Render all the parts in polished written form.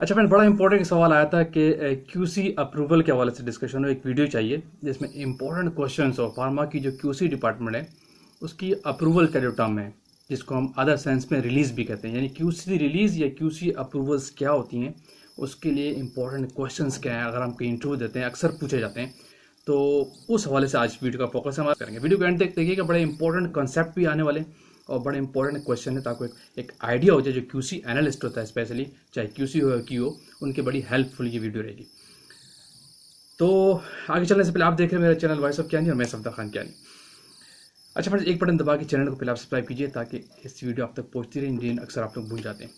अच्छा फ्रेंड, बड़ा इंपॉर्टेंट सवाल आया था कि क्यूसी अप्रूवल के हवाले से डिस्कशन हो। एक वीडियो चाहिए जिसमें इंपॉर्टेंट क्वेश्चंस हो। फार्मा की जो क्यूसी डिपार्टमेंट है उसकी अप्रूवल का जो टर्म है, जिसको हम अदर सेंस में रिलीज भी कहते हैं, यानी क्यूसी रिलीज या क्यूसी अप्रूवल्स क्या होती हैं, उसके लिए इंपॉर्टेंट क्वेश्चंस क्या हैं, अगर हम कोई इंटरव्यू देते हैं अक्सर पूछे जाते हैं। तो उस हवाले से आज वीडियो का फोकस हम करेंगे। वीडियो को एंड तक देखिएगा, बड़े इंपॉर्टेंट कॉन्सेप्ट भी आने वाले और बड़े इंपॉर्टेंट क्वेश्चन है, ताकि एक आइडिया हो जाए। जो क्यूसी एनालिस्ट होता है, स्पेशली चाहे क्यूसी हो या क्यू, उनकी बड़ी हेल्पफुल ये वीडियो रहेगी। तो आगे चलने से पहले आप देख रहे हैं मेरा चैनल वॉइस ऑफ ज्ञानी और मैं सफदर खान ज्ञानी। अच्छा फ्रेंड्स, एक बटन दबा के चैनल को पहले आप सब्सक्राइब कीजिए ताकि इस वीडियो आप तक पहुंचती रहे। इंडियन अक्सर आप लोग भूल जाते हैं।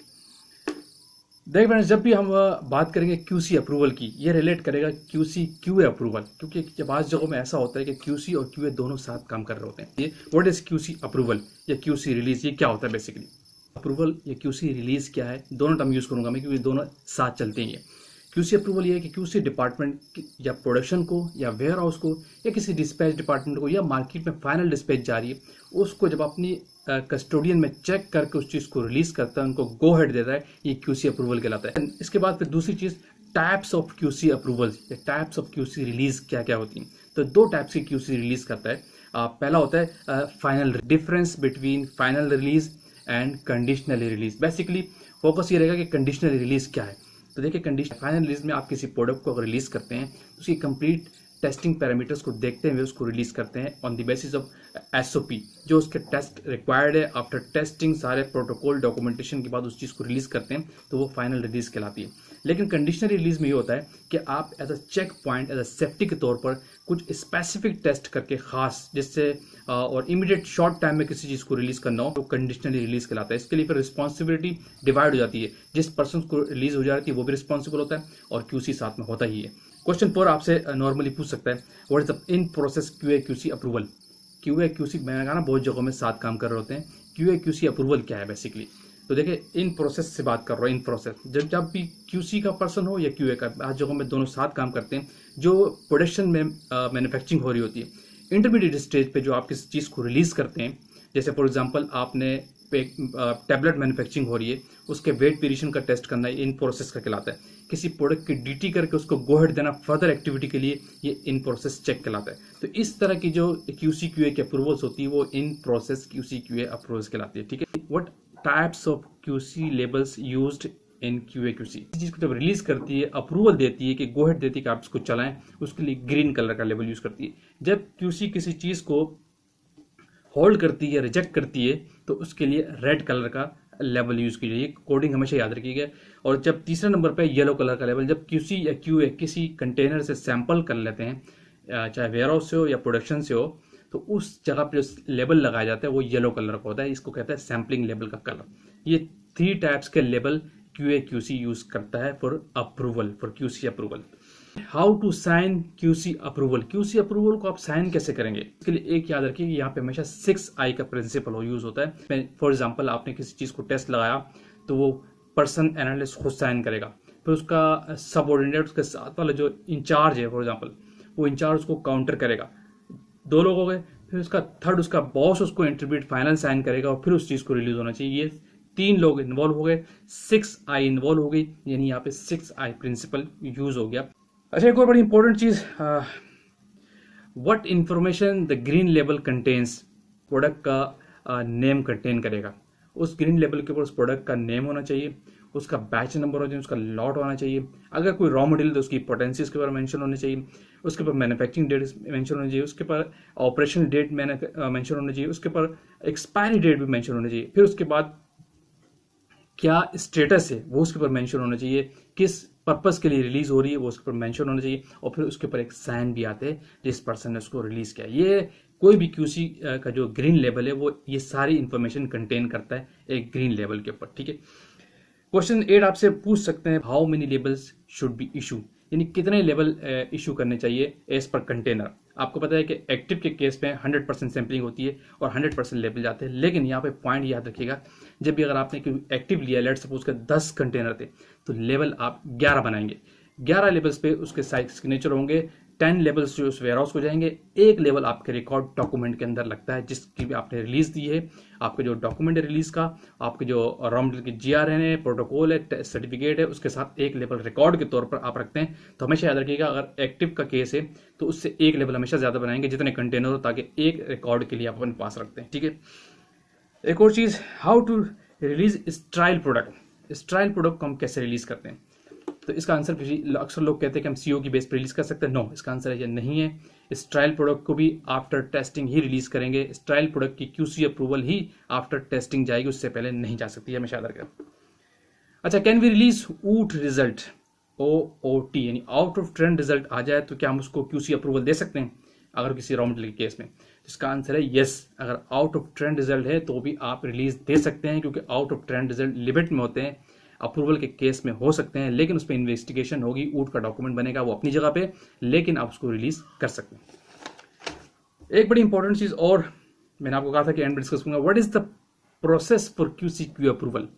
देखिए फ्रेंड्स, जब भी हम बात करेंगे क्यूसी अप्रूवल की, ये रिलेट करेगा क्यूसी क्यूए अप्रूवल, क्योंकि जब आज जगहों में ऐसा होता है कि क्यूसी और क्यूए दोनों साथ काम कर रहे होते हैं। ये व्हाट इज क्यूसी अप्रूवल या क्यूसी रिलीज, ये क्या होता है बेसिकली? अप्रूवल या क्यूसी रिलीज क्या है, दोनों टर्म यूज करूंगा मैं क्योंकि दोनों साथ चलते हैं। क्यूसी अप्रूवल ये है कि क्यूसी डिपार्टमेंट या प्रोडक्शन को या वेयर हाउस को या किसी डिस्पैच डिपार्टमेंट को या मार्केट में फाइनल डिस्पैच जा रही है, उसको जब अपनी कस्टोडियन में चेक करके उस चीज़ को रिलीज करता है, उनको गो हेड देता है, ये क्यूसी अप्रूवल कहलाता है। इसके बाद फिर दूसरी चीज़, टाइप्स ऑफ क्यूसी अप्रूवल या टाइप्स ऑफ क्यूसी रिलीज क्या क्या होती हैं। तो दो टाइप्स की क्यूसी रिलीज करता है। पहला होता है final, difference between final release and conditionally release. Basically focus ये रहेगा कि कंडीशनली रिलीज क्या है। तो देखिए, कंडीशन फाइनल रिलीज में आप किसी प्रोडक्ट को अगर रिलीज करते हैं तो उसकी कंप्लीट टेस्टिंग पैरामीटर्स को देखते हुए उसको रिलीज करते हैं on the basis of SOP, जो उसके टेस्ट रिक्वायर्ड है। आफ्टर टेस्टिंग सारे प्रोटोकॉल डॉक्यूमेंटेशन के बाद उस चीज़ को रिलीज करते हैं, तो वो फाइनल रिलीज कहलाती है। लेकिन कंडीशनल रिलीज में ये होता है कि आप as a checkpoint, as a safety के तौर पर कुछ स्पेसिफिक टेस्ट करके खास, जिससे और इमीडिएट शॉर्ट टाइम में किसी चीज़ को रिलीज करना हो, तो कंडीशनली रिलीज कहलाता है। इसके लिए फिर रिस्पॉन्सिबिलिटी डिवाइड हो जाती है। जिस पर्सन को रिलीज हो जाती है वो भी रिस्पॉन्सिबल होता है और क्यूसी साथ में होता ही है। क्वेश्चन 4 आपसे नॉर्मली पूछ सकता है, what is the in process QA QC approval. QA QC मैंने कहा ना, बहुत जगहों में साथ काम कर रहे होते हैं। क्यूए क्यूसी अप्रूवल क्या है बेसिकली? तो देखिए, इन प्रोसेस से बात कर रहा हूँ। इन प्रोसेस जब भी क्यूसी का पर्सन हो या क्यूए का, आज जगहों में दोनों साथ काम करते हैं। जो प्रोडक्शन में मैन्युफैक्चरिंग हो रही होती है, इंटरमीडिएट स्टेज पे जो आप किसी चीज़ को रिलीज करते हैं, जैसे फॉर एग्जांपल आपने एक टैबलेट मैन्युफैक्चरिंग हो रही है, उसके वेट वेरिएशन का टेस्ट करना इन प्रोसेस का कहलाता है। किसी प्रोडक्ट की डीटी करके उसको गो हेड देना फर्दर एक्टिविटी के लिए, ये इन प्रोसेस चेक कहलाता है। तो इस तरह की जो क्यूसी क्यूए की अप्रूवल्स होती है वो in process QC QA approvals कहलाती है। ठीक है, what types of QC labels used in QA QC. इस चीज को जब रिलीज करती है, अप्रूवल देती है कि गो हेड देती है कि आप इसको चलाएं, उसके लिए ग्रीन कलर का लेबल यूज करती है। जब क्यूसी किसी चीज को होल्ड करती है, रिजेक्ट करती है, तो उसके लिए रेड कलर का लेवल यूज कीजिए। कोडिंग हमेशा याद रखिएगा। और जब तीसरे नंबर पे येलो कलर का लेवल, जब क्यूसी या क्यूए किसी कंटेनर से सैंपल कर लेते हैं, चाहे वेयर हाउस से हो या प्रोडक्शन से हो, तो उस जगह पे जो लेबल लगाया जाता है वो येलो कलर का होता है। इसको कहते हैं सैम्पलिंग लेबल का कलर। ये 3 टाइप्स के लेबल क्यूए क्यूसी यूज करता है for approval, for QC approval. How to sign QC approval. QC approval को आप साइन कैसे करेंगे, इसके लिए एक याद रखिए कि यहाँ पे हमेशा 6I का प्रिंसिपल यूज होता है। फॉर एग्जांपल, आपने किसी चीज को टेस्ट लगाया तो वो पर्सन एनालिस्ट खुद साइन करेगा, फिर उसका सबऑर्डिनेट, उसके साथ वाला जो इंचार्ज है फॉर एग्जांपल, वो इंचार्ज उसको काउंटर करेगा। 2 लोग हो गए, फिर उसका थर्ड, उसका बॉस उसको इंटरमीडिएट फाइनल साइन करेगा और फिर उस चीज को रिलीज होना चाहिए। ये 3 लोग इन्वॉल्व हो गए, 6I इन्वॉल्व हो गई, यानी यहाँ पे 6I प्रिंसिपल यूज हो गया। अच्छा, एक और बड़ी इंपॉर्टेंट चीज, what information the green label contains. Product का नेम कंटेन करेगा। उस ग्रीन लेबल के ऊपर उस प्रोडक्ट का नेम होना चाहिए, उसका बैच नंबर होना चाहिए, उसका लॉट होना चाहिए। अगर कोई रॉ मटेरियल तो उसकी पोटेंसी उसके ऊपर मेंशन होनी चाहिए, उसके ऊपर मैन्युफैक्चरिंग डेट मेंशन होनी चाहिए, उसके ऊपर ऑपरेशन डेट मेंशन होनी चाहिए, उसके ऊपर एक्सपायरी डेट भी मेंशन होनी चाहिए। फिर उसके बाद क्या स्टेटस है वो उसके ऊपर मेंशन होना चाहिए, किस पर्पस के लिए रिलीज हो रही है वो उसके ऊपर मेंशन होना चाहिए, और फिर उसके ऊपर एक साइन भी आते हैं जिस पर्सन ने उसको रिलीज किया। ये कोई भी क्यूसी का जो ग्रीन लेबल है वो ये सारी इंफॉर्मेशन कंटेन करता है एक ग्रीन लेबल के ऊपर। ठीक है, क्वेश्चन 8 आपसे पूछ सकते हैं, how many labels should be issue, यानी कितने लेबल इशू करने चाहिए एज पर कंटेनर। आपको पता है कि एक्टिव के केस में 100% सैम्पलिंग होती है और 100% लेबल जाते हैं। लेकिन यहाँ पे पॉइंट याद रखिएगा, जब भी अगर आपने एक्टिव लिया, लेट सपोज का 10 कंटेनर थे, तो लेवल आप 11 बनाएंगे। 11 लेवल्स पे उसके सिग्नेचर होंगे, 10 लेवल्स जो उस वेयर हाउस को जाएंगे, एक लेवल आपके रिकॉर्ड डॉक्यूमेंट के अंदर लगता है जिसकी भी आपने रिलीज दी है। आपके जो डॉक्यूमेंट है रिलीज का, आपके जो रॉ मटेरियल की GRN है, प्रोटोकॉल है, सर्टिफिकेट है, उसके साथ एक लेवल रिकॉर्ड के तौर पर आप रखते हैं। तो हमेशा याद रखिएगा, अगर एक्टिव का केस है तो उससे एक लेवल हमेशा ज्यादा बनाएंगे जितने कंटेनर हो, ताकि एक रिकॉर्ड के लिए आप अपने पास रखते हैं। ठीक है, एक और चीज, how to release trial product. Trial product को हम कैसे रिलीज करते हैं? तो इसका आंसर अक्सर लोग कहते हैं कि हम CO की बेस पर रिलीज कर सकते हैं। नो, इसका आंसर है ये नहीं है। इस ट्रायल प्रोडक्ट को भी आफ्टर टेस्टिंग ही रिलीज करेंगे। इस ट्रायल प्रोडक्ट की QC अप्रूवल ही आफ्टर टेस्टिंग जाएगी, उससे पहले नहीं जा सकती है, हमेशा याद रखें। अच्छा, कैन वी रिलीज ऊट रिजल्ट, OOT, यानी आउट ऑफ ट्रेंड रिजल्ट आ जाए तो क्या हम उसको QC अप्रूवल दे सकते हैं अगर किसी रॉ मटेरियल के केस में? इसका आंसर है यस। अगर आउट ऑफ ट्रेंड रिजल्ट है तो भी आप रिलीज दे सकते हैं, क्योंकि out of trend result limit में होते हैं, अप्रूवल के केस में हो सकते हैं, लेकिन उस पर इन्वेस्टिगेशन होगी, ऊट का डॉक्यूमेंट बनेगा वो अपनी जगह पे, लेकिन आप उसको रिलीज कर सकते हैं। एक बड़ी इंपॉर्टेंट चीज और मैंने आपको कहा था कि एंड में डिस्कस करूंगा, what is the process for QC/QA approval.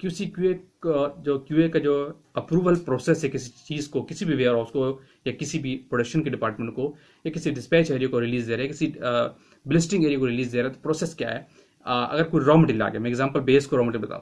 QC/QA का जो अप्रूवल प्रोसेस है किसी चीज को, किसी भी वेयर हाउस को या किसी भी प्रोडक्शन के डिपार्टमेंट को या किसी डिस्पैच एरिया को रिलीज दे रहे हैं, किसी ब्लिस्टिंग एरिया को रिलीज दे रहे हैं, तो प्रोसेस क्या है? अगर कोई रॉ मटेरियल आ गया, मैं एग्जांपल बेस को रॉ मटेरियल बताऊं,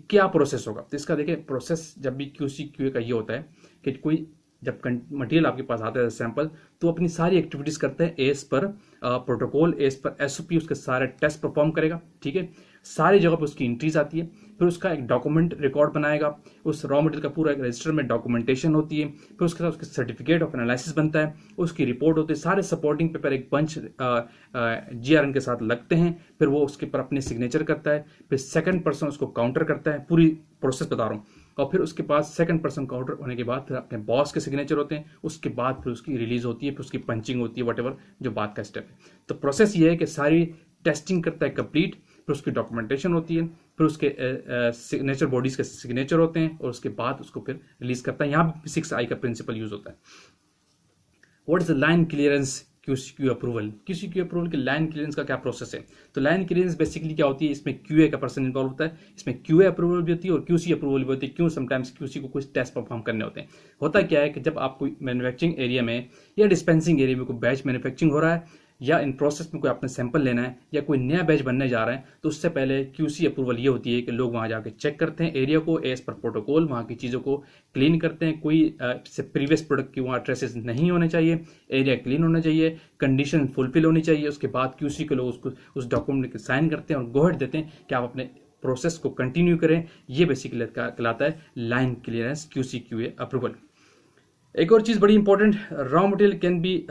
क्या प्रोसेस होगा? तो इसका देखिए, प्रोसेस जब भी QC/QA का ये होता है कि कोई जब मटेरियल आपके पास आता है सैंपल, तो अपनी सारी एक्टिविटीज करते हैं as per protocol, as per SOP, उसके सारे टेस्ट परफॉर्म करेगा। ठीक है, सारी जगह पर उसकी एंट्रीज आती है, फिर उसका एक डॉक्यूमेंट रिकॉर्ड बनाएगा, उस रॉ मटेरियल का पूरा एक रजिस्टर में डॉक्यूमेंटेशन होती है, फिर उसके साथ उसके सर्टिफिकेट ऑफ एनालिसिस बनता है, उसकी रिपोर्ट होती है, सारे सपोर्टिंग पेपर एक बंच GRN के साथ लगते हैं, फिर वो उसके ऊपर अपने सिग्नेचर करता है, फिर सेकंड पर्सन उसको काउंटर करता है, पूरी प्रोसेस बता रहा हूँ, और फिर उसके बाद सेकंड पर्सन काउंटर होने के बाद फिर अपने बॉस के सिग्नेचर होते हैं, उसके बाद फिर उसकी रिलीज होती है, फिर उसकी पंचिंग होती है, वट जो बात का स्टेप है। तो प्रोसेस ये है कि सारी टेस्टिंग करता है कंप्लीट, फिर उसकी डॉक्यूमेंटेशन होती है, फिर उसके सिग्नेचर बॉडीज के सिग्नेचर होते हैं, और उसके बाद उसको फिर रिलीज करता है। यहाँ 6I का प्रिंसिपल यूज होता है। What is the line clearance QC/QA approval. QC/QA approval की लाइन क्लियरेंस का क्या प्रोसेस है? तो लाइन क्लियरेंस बेसिकली क्या होती है, इसमें QA का पर्सन इन्वॉल्व होता है, इसमें QA अप्रूवल भी होती है और QC अप्रूवल भी होती है। क्यों? समटाइम्स QC को कुछ टेस्ट परफॉर्म करने होते हैं। होता क्या है कि जब आप कोई मैन्युफैक्चरिंग एरिया में या डिस्पेंसिंग एरिया में कोई बैच मैन्युफैक्चरिंग हो रहा है, या इन प्रोसेस में कोई आपने सैंपल लेना है, या कोई नया बैच बनने जा रहा है, तो उससे पहले QC अप्रूवल ये होती है कि लोग वहां जाके चेक करते हैं एरिया को एज पर प्रोटोकॉल, वहां की चीज़ों को क्लीन करते हैं, कोई प्रीवियस प्रोडक्ट की वहाँ ट्रेसेस नहीं होने चाहिए, एरिया क्लीन होना चाहिए, कंडीशन फुलफिल होनी चाहिए। उसके बाद QC के लोग उसको उस डॉक्यूमेंट के साइन करते हैं और गो हेड देते हैं कि आप अपने प्रोसेस को कंटिन्यू करें। ये बेसिकली कहलाता है लाइन क्लियरेंस QC/QA अप्रूवल। एक और चीज़ बड़ी important, raw material can be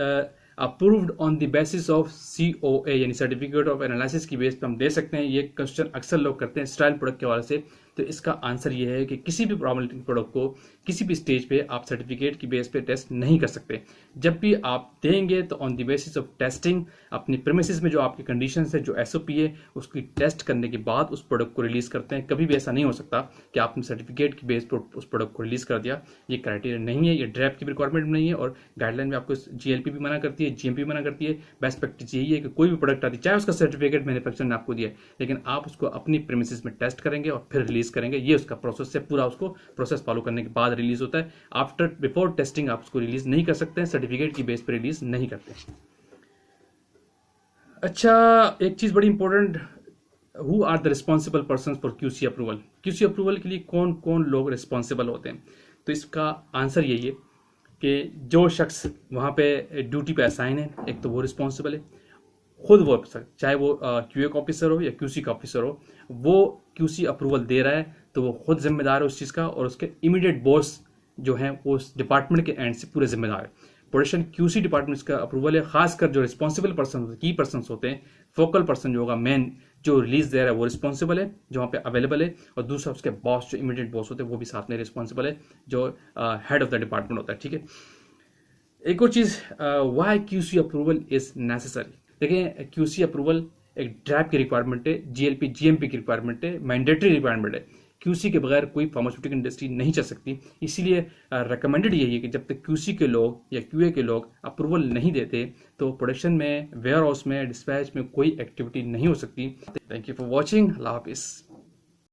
approved on the basis of COA, यानी सर्टिफिकेट ऑफ एनालिसिस की बेस पे हम दे सकते हैं। ये क्वेश्चन अक्सर लोग करते हैं स्टाइल प्रोडक्ट के हवाले से। तो इसका आंसर ये है कि किसी भी प्रॉब्लमेटिक प्रोडक्ट को किसी भी स्टेज पे आप सर्टिफिकेट की बेस पे टेस्ट नहीं कर सकते। जब भी आप देंगे तो on the basis of testing, अपनी प्रीमिसेस में जो आपकी कंडीशंस है, जो SOP है, उसकी टेस्ट करने के बाद उस प्रोडक्ट को रिलीज करते हैं। कभी भी ऐसा नहीं हो सकता कि आपने सर्टिफिकेट की बेस पर उस प्रोडक्ट को रिलीज कर दिया। ये क्राइटेरिया नहीं है, ये ड्रैफ्ट की रिक्वायरमेंट नहीं है, और गाइडलाइन में आपको GLP भी मना करती है, GMP भी मना करती है। बेस्ट प्रैक्टिस यही है कि कोई भी प्रोडक्ट आती है, चाहे उसका सर्टिफिकेट मैन्युफैक्चरर ने आपको दिया है, लेकिन आप उसको अपनी प्रीमिसेस में टेस्ट करेंगे और फिर रिलीज करेंगे। ये उसका प्रोसेस है, पूरा उसको प्रोसेस फॉलो करने के बाद रिलीज होता है। बिफोर टेस्टिंग आप उसको रिलीज नहीं कर सकते हैं, सर्टिफिकेट की बेस पर रिलीज नहीं करते। अच्छा, एक चीज बड़ी important, who are the responsible person for QC approval. QC approval के लिए कौन कौन लोग रिस्पॉन्सिबल होते हैं? तो इसका आंसर यही है कि जो शख्स वहां पे ड्यूटी पे असाइन है, एक तो वो रिस्पॉन्सिबल है खुद, वो चाहे वो QA का ऑफिसर हो या QC का ऑफिसर हो, वो QC अप्रूवल दे रहा है तो वो खुद जिम्मेदार है उस चीज़ का, और उसके इमीडिएट बॉस जो है वो उस डिपार्टमेंट के एंड से पूरे जिम्मेदार है। प्रोडक्शन QC डिपार्टमेंट का अप्रूवल है, खासकर जो रिस्पॉन्सिबल पर्सन, की पर्सन होते हैं, फोकल पर्सन जो होगा, मेन जो रिलीज दे रहा है वो रिस्पॉन्सिबल है, जो वहाँ पे अवेलेबल है, और दूसरा उसके बॉस जो इमीडिएट बॉस होते हैं वो भी साथ में रिस्पॉन्सिबल है, जो हेड ऑफ द डिपार्टमेंट होता है। ठीक है, एक और चीज, why QC approval is necessary. देखिए, QC अप्रूवल एक ड्रैप की रिक्वायरमेंट है, GLP GMP की रिक्वायरमेंट है, मैंडेटरी रिक्वायरमेंट है। QC के बगैर कोई फार्मास्यूटिकल इंडस्ट्री नहीं चल सकती। इसीलिए रिकमेंडेड यही है कि जब तक QC के लोग या QA के लोग अप्रूवल नहीं देते तो प्रोडक्शन में, वेयर हाउस में, डिस्पैच में कोई एक्टिविटी नहीं हो सकती। Thank you for watching. अल्लाह हाफिज़।